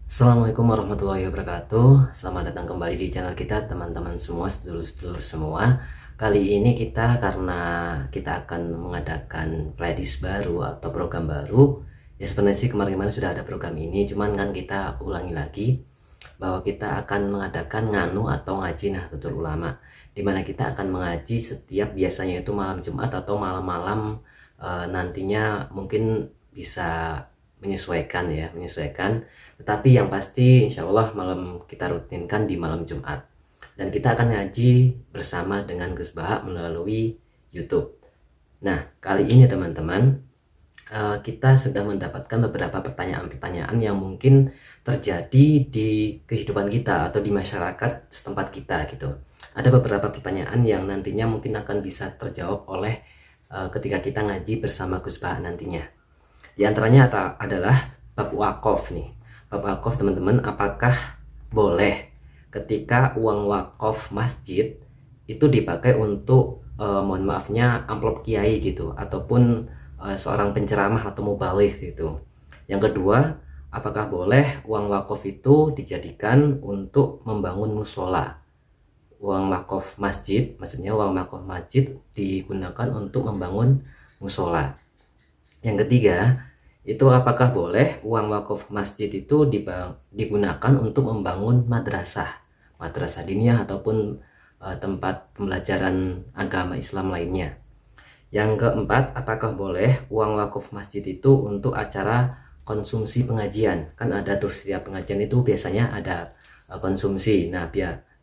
Assalamualaikum warahmatullahi wabarakatuh. Selamat datang kembali di channel kita teman-teman semua, sedulur-sedulur semua. Kali ini karena kita akan mengadakan playlist baru atau program baru. Ya sebenarnya sih kemarin-kemarin sudah ada program ini, cuman kan kita ulangi lagi bahwa kita akan mengadakan nganu atau ngaji Nahdlatul Ulama, dimana kita akan mengaji setiap biasanya itu malam Jumat atau malam-malam, nantinya mungkin bisa menyesuaikan, tetapi yang pasti insya Allah malam kita rutinkan di malam Jumat, dan kita akan ngaji bersama dengan Gus Baha melalui YouTube. Nah kali ini teman-teman, kita sudah mendapatkan beberapa pertanyaan-pertanyaan yang mungkin terjadi di kehidupan kita atau di masyarakat setempat kita gitu. Ada beberapa pertanyaan yang nantinya mungkin akan bisa terjawab oleh ketika kita ngaji bersama Gus Baha nantinya. Di antaranya adalah bab wakaf nih. Bab wakaf teman-teman, apakah boleh ketika uang wakaf masjid itu dipakai untuk mohon maafnya amplop kiai gitu, ataupun seorang penceramah atau mubalik gitu. Yang kedua, apakah boleh uang wakaf itu dijadikan untuk membangun musola? Uang wakaf masjid, maksudnya uang wakaf masjid digunakan untuk membangun musola. Yang ketiga, itu apakah boleh uang wakaf masjid itu digunakan untuk membangun madrasah diniyah ataupun tempat pembelajaran agama Islam lainnya. Yang keempat, apakah boleh uang wakaf masjid itu untuk acara konsumsi pengajian? Kan ada tuh setiap pengajian itu biasanya ada konsumsi. Nah,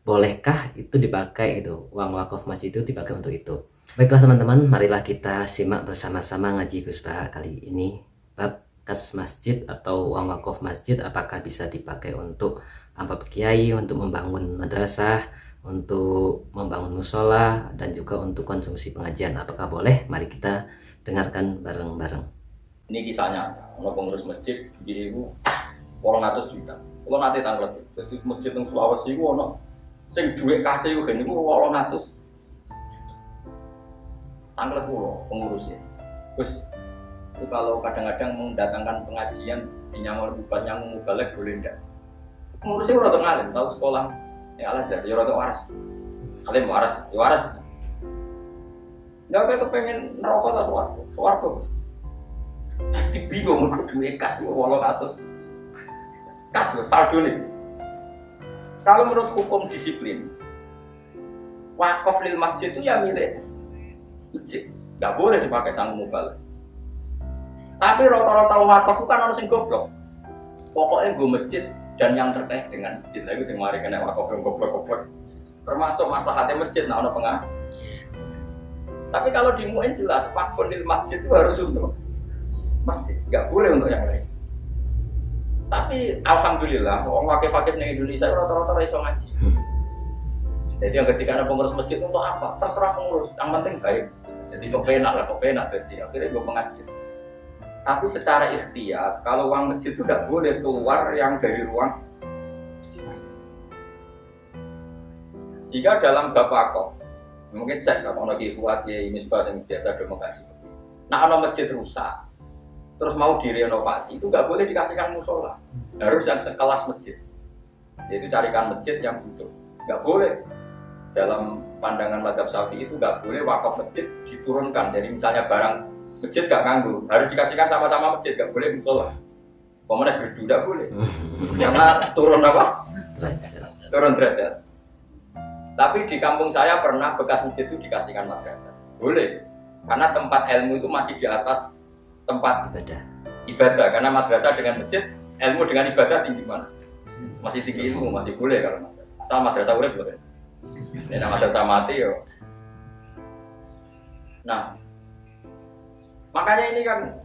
bolehkah itu dipakai, itu uang wakaf masjid itu dipakai untuk itu? Baiklah teman-teman, marilah kita simak bersama-sama ngaji Gus Baha kali ini. Bab kas masjid atau uang wakaf masjid, apakah bisa dipakai untuk amplop kiai, untuk membangun madrasah, untuk membangun musola, dan juga untuk konsumsi pengajian? Apakah boleh? Mari kita dengarkan bareng-bareng. Ini kisahnya, ono pengurus masjid di ibu 800 juta. Kalau nanti tanggal jadi masjid yang Sulawesi itu ono sing duit kasih itu kan itu 800 tanggal pulau pengurusnya. Terus itu kalau kadang-kadang mendatangkan pengajian di nyamar nyamuk mubalek boleh enggak? Pengurusnya udah ngalim, tahu sekolah Al Azhar, ya udah waras. Alim waras, ya waras. Nggak kayak kepengen neraka atau suwargo. Jadi bingung mau duit kasih 800 kas saldo nih. Kalau menurut hukum disiplin, wakaf lil masjid itu ya milik masjid, nggak boleh dipakai sang mubal. Tapi rata-rata wakaf itu kan harus yang goblok. Pokoknya gue masjid dan yang terkait dengan masjid lagi sing mari kena wakaf yang goblok-goblok. Termasuk maslahatnya masjid, nah ono pengah. Tapi kalau di MUIN jelas wakaf lil masjid itu harus untuk masjid, nggak boleh untuk yang lain. Tapi alhamdulillah orang wakif-wakif di Indonesia rata-rata iso ngaji. Jadi yang ketika ada pengurus masjid untuk apa? Terserah pengurus, yang penting baik. Jadi kepenak jadi akhirnya gue pengajian. Tapi secara ikhtiar, kalau uang masjid itu tidak boleh keluar yang dari ruang masjid. Jika dalam bab wakaf, mungkin cek kalau lagi kuat ya ini yang biasa ada mengaji. Nah kalau masjid rusak, terus mau direnovasi itu nggak boleh dikasihkan musola, harus yang sekelas masjid. Jadi carikan masjid yang butuh, nggak boleh. Dalam pandangan mazhab Syafi'i itu nggak boleh wakaf masjid diturunkan. Jadi misalnya barang masjid nggak nganggu, harus dikasihkan sama-sama masjid, nggak boleh musola. Pemenang berdu nggak boleh, karena turun apa? Turun derajat. Tapi di kampung saya pernah bekas masjid itu dikasihkan madrasah, boleh, karena tempat ilmu itu masih di atas tempat ibadah. Karena madrasah dengan masjid, ilmu dengan ibadah tinggi mana? Masih tinggi ilmu, masih boleh kalau madrasah. Asal madrasah boleh boleh. Ini madrasah mati yo. Nah, makanya ini kan,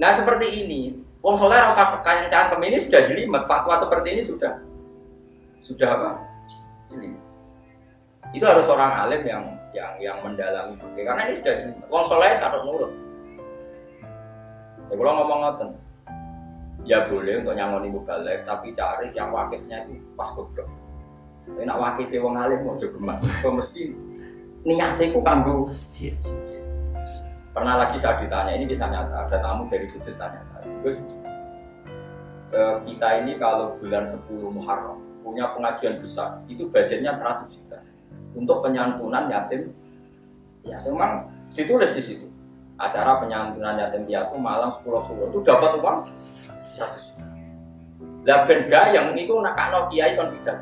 nah seperti ini, wong soleh rasa kancan ini sudah jelimet, fatwa seperti ini sudah apa? Jelimet. Itu harus orang alim yang mendalami fikih, karena ini sudah jelimet. Wong soleh harus nurut. Ya kalau ngomong ngoten, ya boleh untuk nyangoni mubalek, tapi cari yang wakifnya itu pas goblok. Tapi nak wakifnya wong alim mau coba gemak, kok mesti niatnya itu kanggo masjid. Pernah lagi saya ditanya, ini bisa nyata, ada tamu dari Kudus tanya saya, Gus, kita ini kalau bulan 10 Muharram punya pengajian besar, itu budgetnya 100 juta untuk penyantunan yatim. Ya memang ditulis di situ. Acara penyantunan yatim piatu Malang 10 Suro itu dapat uang 100 juta. Lah ben gayeng itu nakakno kiai kon bidan.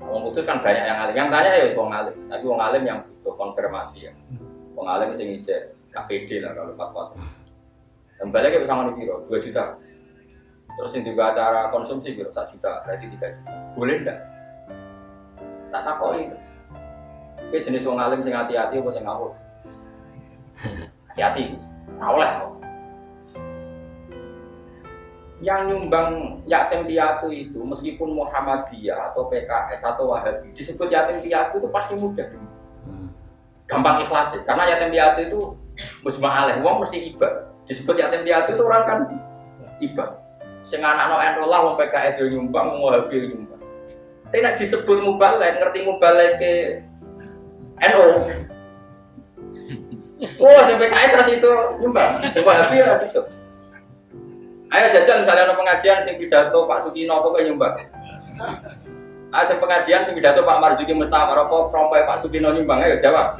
Wong kudus kan banyak yang alim. Yang tanya ya wong alim, tapi wong alim yang butuh konfirmasi ya. Wong alim sing isih gak pede lah kalau fatwa. Kembali ke bersama piro 2 juta. Terus yang juga acara konsumsi piro 1 juta, berarti 3 juta. Boleh enggak? Tak takoki terus. Iki jenis wong alim sing hati-hati apa sing ngawur? Hati-hati. Ora oleh. Yang nyumbang yatim piatu itu meskipun Muhammadiyah atau PKS atau Wahabi disebut yatim piatu itu pasti mudah. Gampang ikhlas ya. Karena yatim piatu itu mujma' alaih, wong mesti iba. Disebut yatim piatu itu orang kan iba. Sing anakno enrolah wong PKS yo nyumbang, wong Wahabi yo nyumbang. Tapi nek disebut mubalek, ngerti mubalek ke NU. Oh, sing PKS ras itu nyumbang, sing Wahabi ras itu. Ayo jajal misalnya ada pengajian sing pidato Pak Sukino apa kok nyumbang. Sing pengajian sing pidato Pak Marzuki Mustafa apa prompai Pak Sukino nyumbang, ayo jawab.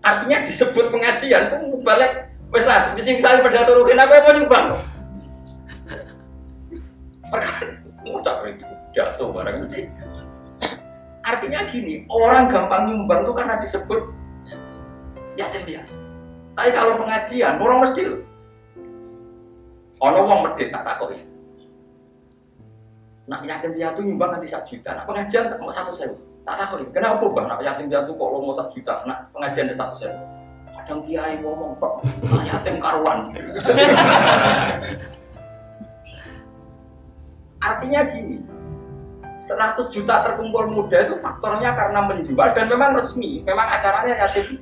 Artinya disebut pengajian tuh balik wis lah, misalnya pidato Ruhin aku apa nyumbang. Udah pidato barang. Artinya gini, orang gampang nyumbang tuh karena disebut yatim piatu. Tapi kalau pengajian, orang mesti loh. Ono wong medhit tak takoki. Nak yatim piatu nyumbang nanti 1 juta. Nak pengajian tak mau 1.000. Tak takoki. Kenapa Bang nak yatim piatu kok lo mau 1 juta? Nak pengajian 1.000. Kadang kiai ngomong kok nak yatim karuan. Artinya gini. 100 juta terkumpul muda itu faktornya karena menjual dan memang resmi. Memang acaranya yatim.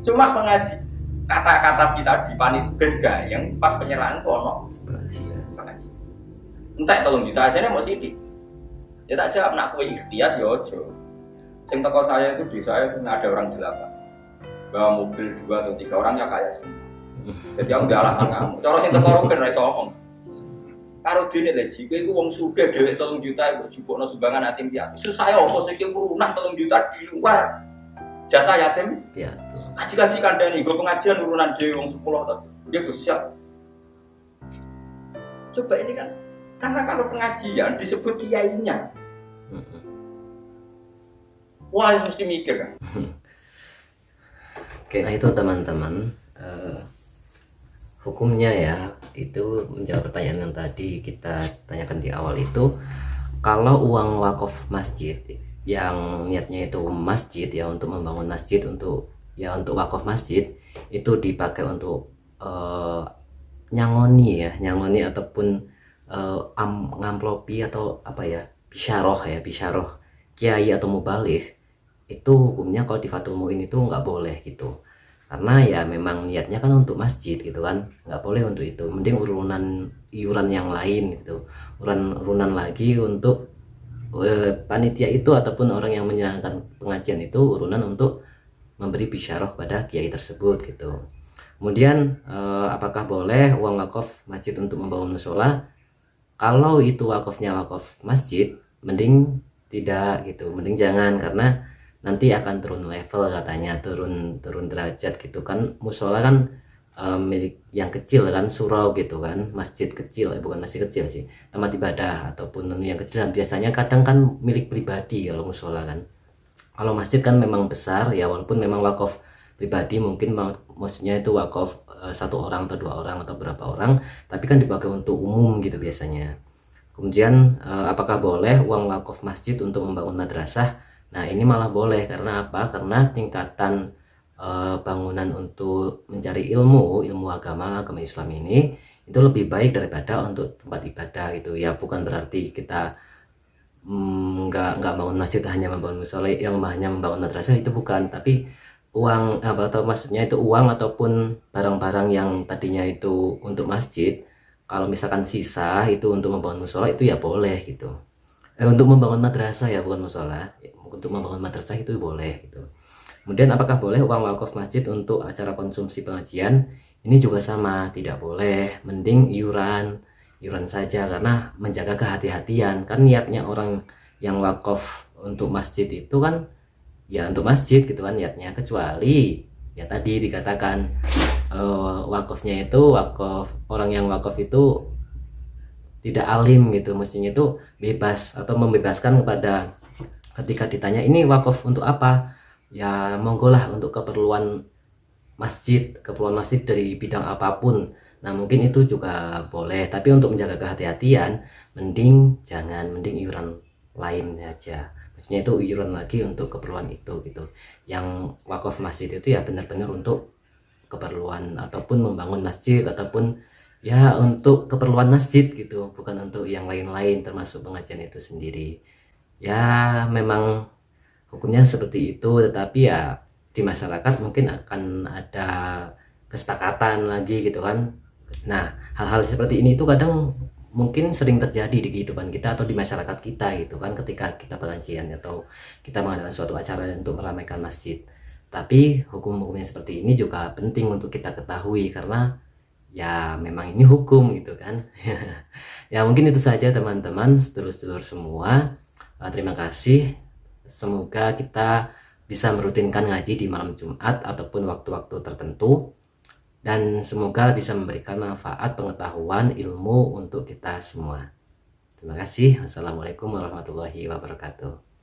Cuma pengaji kata-kata si tadi panit beda yang pas penyerahan kono pengaji. Entek 3 juta aja nih mau sidik. Ya tak jawab nak kowe ikhtiar ya ojo. Sing teko saya itu di saya itu ada orang 8. Bawa mobil 2 atau 3 orangnya kaya semua. Jadi aku udah alasan kamu. Cara sing teko rugen ra iso ngomong. Karo dene lek jike iku wong sugih dhewe 3 juta iku jupukno sumbangan yatim piatu. Susah ya opo sing urunan 3 juta di luar jatah yatim piatu. Kaji-kaji kandhani nggo pengajian urunan dhewe wong 10 tapi dia Gus siap. Coba ini kan karena kalau pengajian disebut kiainya. Wah, mesti mikir kan. Oke, nah itu teman-teman hukumnya ya, itu menjawab pertanyaan yang tadi kita tanyakan di awal itu. Kalau uang wakaf masjid yang niatnya itu masjid ya, untuk membangun masjid, untuk wakaf masjid itu dipakai untuk nyangoni ataupun ngamplopi atau apa ya, bisyarah kiai atau mubaligh, itu hukumnya kalau di Fathul Muin itu nggak boleh gitu, karena ya memang niatnya kan untuk masjid gitu kan, nggak boleh untuk itu. Mending iuran yang lain gitu, urunan lagi untuk panitia itu ataupun orang yang menyelenggarakan pengajian itu urunan untuk memberi bisyarah pada kiai tersebut gitu. Kemudian apakah boleh uang wakaf masjid untuk membangun mushola? Kalau itu wakafnya wakaf masjid, mending tidak gitu, mending jangan, karena nanti akan turun level katanya, turun derajat gitu kan. Mushola kan milik yang kecil kan, surau gitu kan, masjid kecil, bukan masjid kecil sih, tempat ibadah ataupun yang kecil, dan biasanya kadang kan milik pribadi kalau mushola kan. Kalau masjid kan memang besar ya, walaupun memang wakaf pribadi, mungkin maksudnya itu wakaf 1 orang atau 2 orang atau berapa orang, tapi kan dipakai untuk umum gitu biasanya. Kemudian apakah boleh uang wakaf masjid untuk membangun madrasah? Nah ini malah boleh, karena apa? Karena tingkatan bangunan untuk mencari ilmu agama Islam ini itu lebih baik daripada untuk tempat ibadah gitu ya. Bukan berarti kita nggak bangun masjid, hanya membangun musola, yang hanya membangun madrasah, itu bukan. Tapi uang atau maksudnya itu uang ataupun barang-barang yang tadinya itu untuk masjid, kalau misalkan sisa itu untuk membangun musola, itu ya boleh gitu. Untuk membangun madrasah ya, bukan musola, untuk membangun madrasah itu boleh gitu. Kemudian apakah boleh uang wakaf masjid untuk acara konsumsi pengajian? Ini juga sama, tidak boleh. Mending iuran saja, karena menjaga kehati-hatian. Kan niatnya orang yang wakaf untuk masjid itu kan ya untuk masjid gitu kan niatnya, kecuali ya tadi dikatakan wakafnya itu wakaf, orang yang wakaf itu tidak alim gitu, mestinya itu bebas atau membebaskan kepada, ketika ditanya ini wakaf untuk apa, ya monggolah untuk keperluan masjid dari bidang apapun. Nah mungkin itu juga boleh, tapi untuk menjaga kehati-hatian mending jangan, mending iuran lain saja, maksudnya itu iuran lagi untuk keperluan itu gitu. Yang wakaf masjid itu ya benar-benar untuk keperluan ataupun membangun masjid ataupun ya untuk keperluan masjid gitu, bukan untuk yang lain-lain termasuk pengajian itu sendiri. Ya memang hukumnya seperti itu, tetapi ya di masyarakat mungkin akan ada kesepakatan lagi gitu kan. Nah hal-hal seperti ini itu kadang mungkin sering terjadi di kehidupan kita atau di masyarakat kita gitu kan, ketika kita pengajian atau kita mengadakan suatu acara untuk meramaikan masjid. Tapi hukum-hukumnya seperti ini juga penting untuk kita ketahui, karena ya memang ini hukum gitu kan. Ya mungkin itu saja teman-teman, sedulur-sedulur semua. Terima kasih. Semoga kita bisa merutinkan ngaji di malam Jumat ataupun waktu-waktu tertentu, dan semoga bisa memberikan manfaat, pengetahuan, ilmu untuk kita semua. Terima kasih. Wassalamualaikum warahmatullahi wabarakatuh.